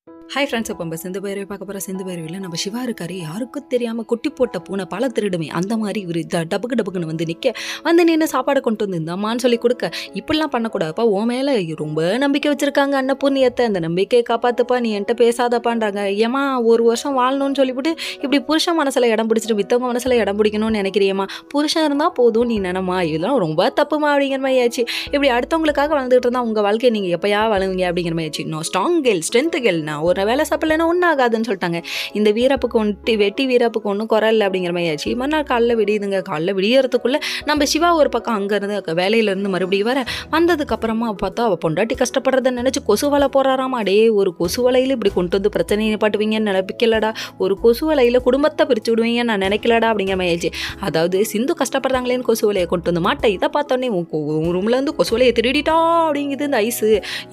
Hi friends, இப்போ நம்ம சிந்து பைரவி பார்க்க போகிற சிந்து பைரவியில் நம்ம சிவா இருக்காரு. யாருக்கும் தெரியாமல் குட்டி போட்ட பூனை பல திருடுமே அந்த மாதிரி ஒரு டபுக்கு டபுக்குன்னு வந்து நிற்க வந்து நின்று சாப்பாடு கொண்டு வந்து இந்தம்மான்னு சொல்லி கொடுக்க, இப்படிலாம் பண்ணக்கூடாதுப்பா, உன் மேலே ரொம்ப நம்பிக்கை வச்சுருக்காங்க அன்னபூர்ணியத்தை, அந்த நம்பிக்கையை காப்பாற்றுப்பா, நீ என்கிட்ட பேசாதப்பான்றாங்க. ஏமா ஒரு வருஷம் வாழணும்னு சொல்லிவிட்டு இப்படி புருஷன் மனசில் இடம் பிடிச்சிட்டு மித்தவங்க மனசில் இடம் பிடிக்கணும்னு நினைக்கிறியம்மா, புருஷன் இருந்தால் போதும் நீ நினைமா, இதெல்லாம் ரொம்ப தப்புமா அப்படிங்கிற மாதிரி ஆச்சு. இப்படி அடுத்தவங்களுக்காக வாழ்ந்துட்டு இருந்தால் உங்கள் வாழ்க்கையை நீங்கள் எப்போயா வளருவீங்க அப்படிங்கிற மாதிரி ஆச்சு. நான் ஸ்ட்ராங் கேர்ள், ஸ்ட்ரென்த் கேர்ள், நான் ஒரு வேலை சாப்பிடலன்னா ஒன்றும் ஆகாதுன்னு சொல்லிட்டாங்க. இந்த வீரப்புக்கு வந்துட்டு வெட்டி வீரப்புக்கு ஒன்றும் குறையில்ல அப்படிங்கிற மாதிரி ஆச்சு. மறுநாள் காலைல விடியுதுங்க. காலைல விடியறதுக்குள்ளே நம்ம சிவா ஒரு பக்கம் அங்கேருந்து வேலையிலேருந்து மறுபடியும் வர வந்ததுக்கப்புறமா பார்த்தா அவள் பொண்டாட்டி கஷ்டப்படுறத நினச்சி கொசு வலை போடுறாராமா. அடே, ஒரு கொசு வலையில் இப்படி கொண்டு வந்து பிரச்சனையை நிப்பாட்டுவீங்கன்னு நினைப்பிக்கலடா, ஒரு கொசு வலையில் குடும்பத்தை பிரித்து விடுவீங்கன்னு நான் நினைக்கலடா அப்படிங்கிற மாதிரி ஆச்சு. அதாவது சிந்து கஷ்டப்படுறாங்களேன்னு கொசு வலையை கொண்டு வந்து மாட்டேன். இதை பார்த்தோன்னே உன் ரூமில் வந்து கொசு வலையை திருடிட்டா அப்படிங்குது இந்த ஐஸு,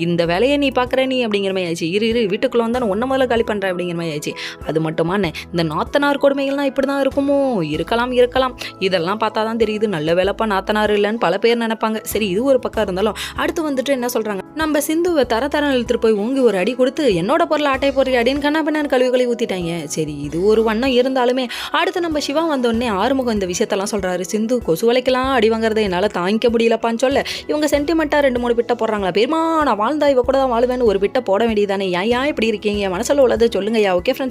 இந்த வேலையை நீ பார்க்குற நீ அப்படிங்கிற மாதிரி ஆச்சு. இரு வீட்டுக்குள்ளே வந்தால் ஒன்றை முதல்ல காலி பண்ணுறேன் அப்படிங்கிற மாதிரி ஆச்சு. அது மட்டுமான இந்த நாத்தனார் கொடுமைகள்லாம் இப்படி தான் இருக்குமோ, இருக்கலாம். இதெல்லாம் பார்த்தா தான் தெரியுது நல்ல வேலைப்பா நாத்தனார் இல்லைன்னு பல பேர் நினைப்பாங்க. சரி, இது ஒரு பக்கம் இருந்தாலும் அடுத்து வந்துட்டு என்ன சொல்கிறாங்க, நம்ம சிந்துவை தரம் இழுத்துட்டு போய் ஓங்கி ஒரு அடி கொடுத்து என்னோட பொருள் ஆட்டை போடுற அடின்னு கண்ணா கழுவி ஊற்றிட்டாங்க. சரி, இது ஒரு வண்ணம் இருந்தாலுமே அடுத்து நம்ம சிவா வந்தோடனே ஆறுமுகம் இந்த விஷயத்தெல்லாம் சொல்கிறாரு. சிந்து கொசு வலைக்கெல்லாம் அடி வாங்குறதை என்னால் தாங்கிக்க முடியலப்பான்னு சொல்ல, இவங்க சென்டிமெண்ட்டாக 2-3 பிட்டை போடுறாங்களா. பெருமா நான் வாழ்ந்தா இவ கூட தான் வாழ்வேன்னு ஒரு பிட்டை போட வேண்டியதானே, ஏன் இப்படி இருக்கீங்க, மனசில் உள்ளதை சொல்லுங்கய்யா. Okay friends.